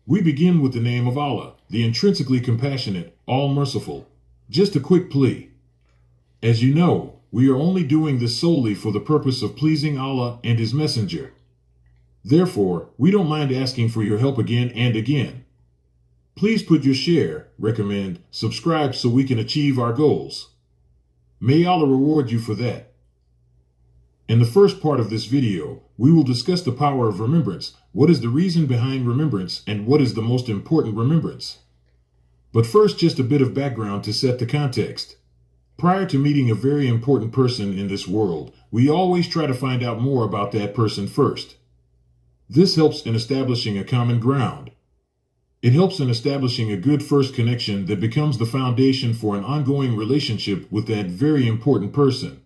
We begin with the name of Allah, the intrinsically compassionate, all-merciful. Just a quick plea. As you know, we are only doing this solely for the purpose of pleasing Allah and His Messenger. Therefore, we don't mind asking for your help again and again. Please put your share, recommend, subscribe so we can achieve our goals. May Allah reward you for that. In the first part of this video, we will discuss the power of remembrance, what is the reason behind remembrance, and what is the most important remembrance. But first, just a bit of background to set the context. Prior to meeting a very important person in this world, we always try to find out more about that person first. This helps in establishing a common ground. It helps in establishing a good first connection that becomes the foundation for an ongoing relationship with that very important person.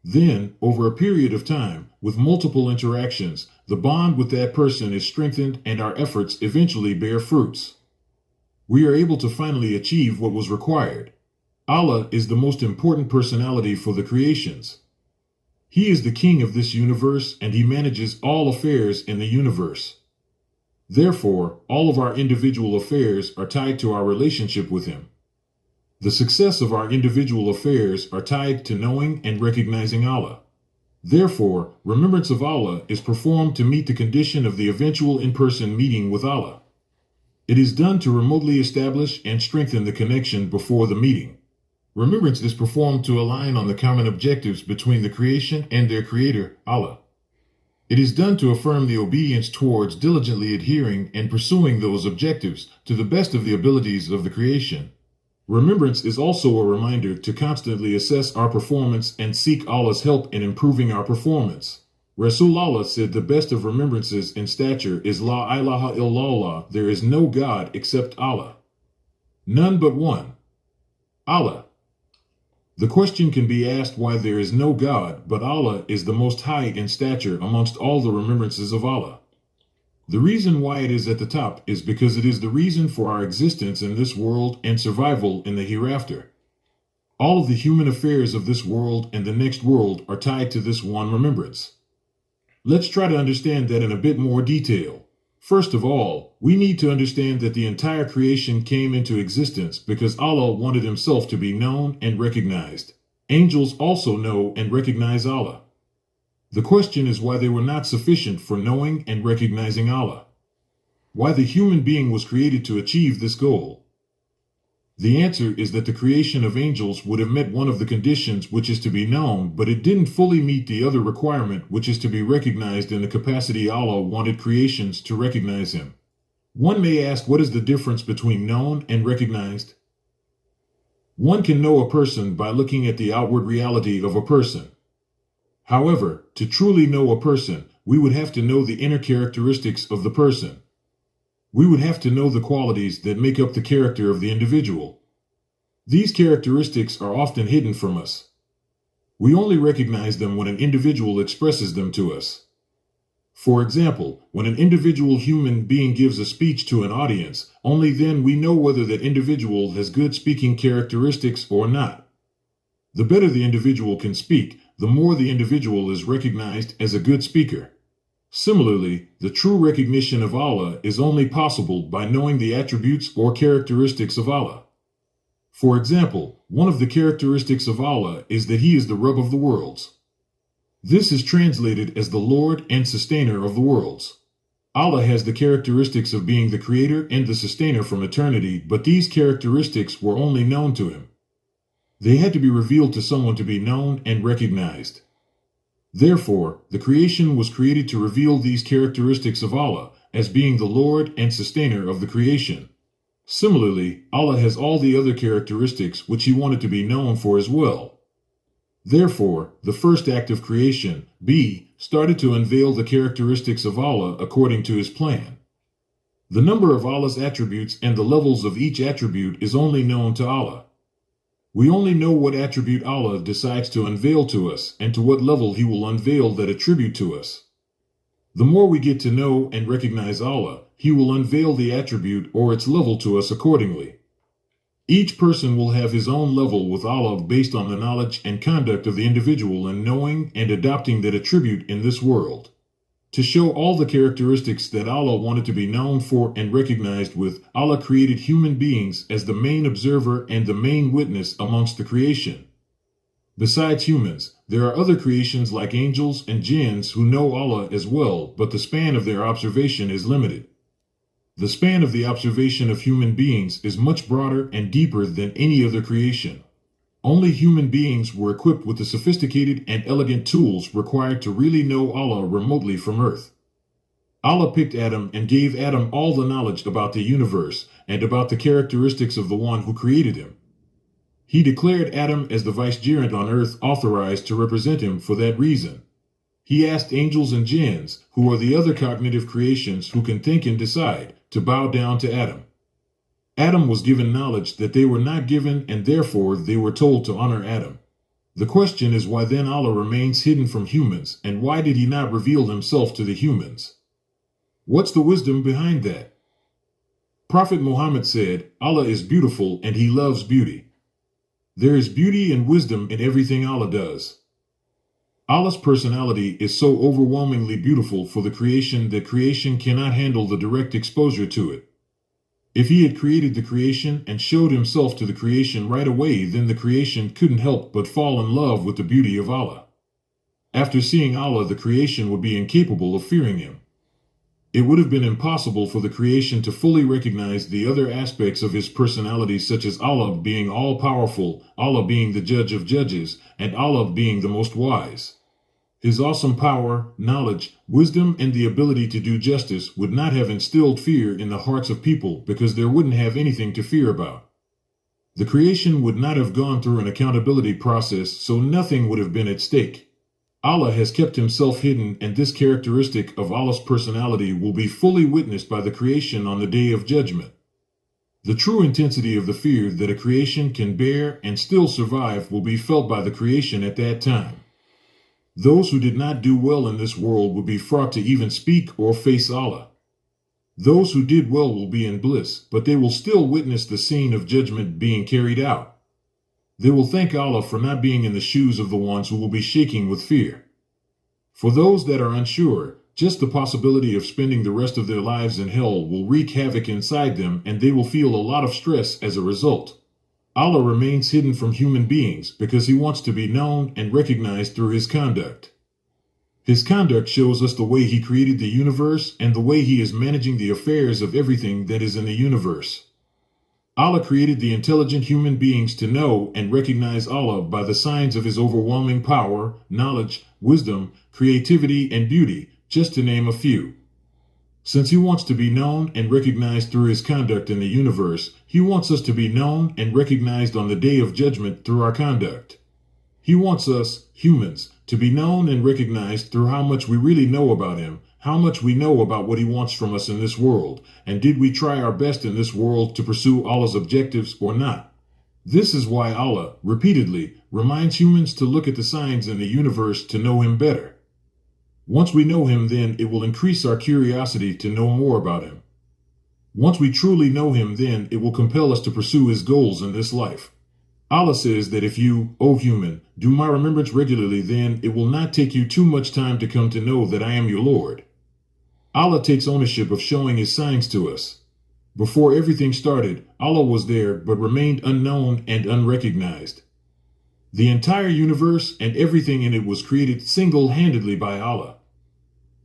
Then, over a period of time, with multiple interactions, the bond with that person is strengthened and our efforts eventually bear fruits. We are able to finally achieve what was required. Allah is the most important personality for the creations. He is the king of this universe and He manages all affairs in the universe. Therefore, all of our individual affairs are tied to our relationship with Him. The success of our individual affairs are tied to knowing and recognizing Allah. Therefore, remembrance of Allah is performed to meet the condition of the eventual in-person meeting with Allah. It is done to remotely establish and strengthen the connection before the meeting. Remembrance is performed to align on the common objectives between the creation and their creator, Allah. It is done to affirm the obedience towards diligently adhering and pursuing those objectives to the best of the abilities of the creation. Remembrance is also a reminder to constantly assess our performance and seek Allah's help in improving our performance. RasulAllah said the best of remembrances in stature is La Ilaha Illallah, there is no God except Allah. None but one. Allah. The question can be asked why there is no God, but Allah is the most high in stature amongst all the remembrances of Allah. The reason why it is at the top is because it is the reason for our existence in this world and survival in the hereafter. All of the human affairs of this world and the next world are tied to this one remembrance. Let's try to understand that in a bit more detail. First of all, we need to understand that the entire creation came into existence because Allah wanted Himself to be known and recognized. Angels also know and recognize Allah. The question is why they were not sufficient for knowing and recognizing Allah. Why the human being was created to achieve this goal. The answer is that the creation of angels would have met one of the conditions, which is to be known, but it didn't fully meet the other requirement, which is to be recognized in the capacity Allah wanted creations to recognize Him. One may ask, what is the difference between known and recognized? One can know a person by looking at the outward reality of a person. However, to truly know a person, we would have to know the inner characteristics of the person. We would have to know the qualities that make up the character of the individual. These characteristics are often hidden from us. We only recognize them when an individual expresses them to us. For example, when an individual human being gives a speech to an audience, only then we know whether that individual has good speaking characteristics or not. The better the individual can speak, the more the individual is recognized as a good speaker. Similarly, the true recognition of Allah is only possible by knowing the attributes or characteristics of Allah. For example, one of the characteristics of Allah is that He is the Rabb of the worlds. This is translated as the Lord and Sustainer of the worlds. Allah has the characteristics of being the Creator and the Sustainer from eternity, but these characteristics were only known to Him. They had to be revealed to someone to be known and recognized. Therefore, the creation was created to reveal these characteristics of Allah as being the Lord and Sustainer of the creation. Similarly, Allah has all the other characteristics which He wanted to be known for as well. Therefore, the first act of creation, B, started to unveil the characteristics of Allah according to His plan. The number of Allah's attributes and the levels of each attribute is only known to Allah. We only know what attribute Allah decides to unveil to us and to what level He will unveil that attribute to us. The more we get to know and recognize Allah, He will unveil the attribute or its level to us accordingly. Each person will have his own level with Allah based on the knowledge and conduct of the individual in knowing and adopting that attribute in this world. To show all the characteristics that Allah wanted to be known for and recognized with, Allah created human beings as the main observer and the main witness amongst the creation. Besides humans, there are other creations like angels and jinns who know Allah as well, but the span of their observation is limited. The span of the observation of human beings is much broader and deeper than any other creation. Only human beings were equipped with the sophisticated and elegant tools required to really know Allah remotely from Earth. Allah picked Adam and gave Adam all the knowledge about the universe and about the characteristics of the one who created him. He declared Adam as the vicegerent on Earth authorized to represent him for that reason. He asked angels and jinns, who are the other cognitive creations who can think and decide, to bow down to Adam. Adam was given knowledge that they were not given, and therefore they were told to honor Adam. The question is, why then Allah remains hidden from humans, and why did he not reveal himself to the humans? What's the wisdom behind that? Prophet Muhammad said, Allah is beautiful and he loves beauty. There is beauty and wisdom in everything Allah does. Allah's personality is so overwhelmingly beautiful for the creation that creation cannot handle the direct exposure to it. If he had created the creation and showed himself to the creation right away, then the creation couldn't help but fall in love with the beauty of Allah. After seeing Allah, the creation would be incapable of fearing him. It would have been impossible for the creation to fully recognize the other aspects of his personality, such as Allah being all-powerful, Allah being the judge of judges, and Allah being the most wise. His awesome power, knowledge, wisdom, and the ability to do justice would not have instilled fear in the hearts of people because there wouldn't have anything to fear about. The creation would not have gone through an accountability process, so nothing would have been at stake. Allah has kept himself hidden, and this characteristic of Allah's personality will be fully witnessed by the creation on the Day of Judgment. The true intensity of the fear that a creation can bear and still survive will be felt by the creation at that time. Those who did not do well in this world will be fraught to even speak or face Allah. Those who did well will be in bliss, but they will still witness the scene of judgment being carried out. They will thank Allah for not being in the shoes of the ones who will be shaking with fear. For those that are unsure, just the possibility of spending the rest of their lives in hell will wreak havoc inside them, and they will feel a lot of stress as a result. Allah remains hidden from human beings because he wants to be known and recognized through his conduct. His conduct shows us the way he created the universe and the way he is managing the affairs of everything that is in the universe. Allah created the intelligent human beings to know and recognize Allah by the signs of his overwhelming power, knowledge, wisdom, creativity, and beauty, just to name a few. Since he wants to be known and recognized through his conduct in the universe, he wants us to be known and recognized on the Day of Judgment through our conduct. He wants us, humans, to be known and recognized through how much we really know about him, how much we know about what he wants from us in this world, and did we try our best in this world to pursue Allah's objectives or not. This is why Allah, repeatedly, reminds humans to look at the signs in the universe to know him better. Once we know him, then it will increase our curiosity to know more about him. Once we truly know him, then it will compel us to pursue his goals in this life. Allah says that if you, O human, do my remembrance regularly, then it will not take you too much time to come to know that I am your Lord. Allah takes ownership of showing his signs to us. Before everything started, Allah was there but remained unknown and unrecognized. The entire universe and everything in it was created single-handedly by Allah.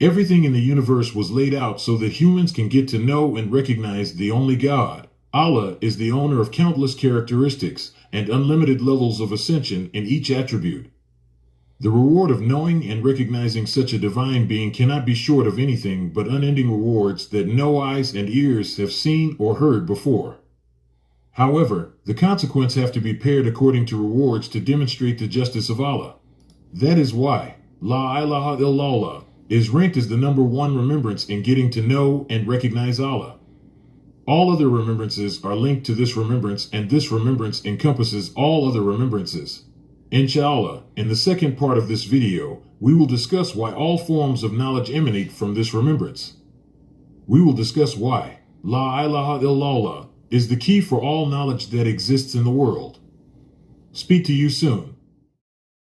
Everything in the universe was laid out so that humans can get to know and recognize the only God. Allah is the owner of countless characteristics and unlimited levels of ascension in each attribute. The reward of knowing and recognizing such a divine being cannot be short of anything but unending rewards that no eyes and ears have seen or heard before. However, the consequences have to be paired according to rewards to demonstrate the justice of Allah. That is why La Ilaha Illallah is ranked as the number one remembrance in getting to know and recognize Allah. All other remembrances are linked to this remembrance, and this remembrance encompasses all other remembrances. Inshallah, in the second part of this video, we will discuss why all forms of knowledge emanate from this remembrance. We will discuss why La Ilaha Illallah is the key for all knowledge that exists in the world. Speak to you soon.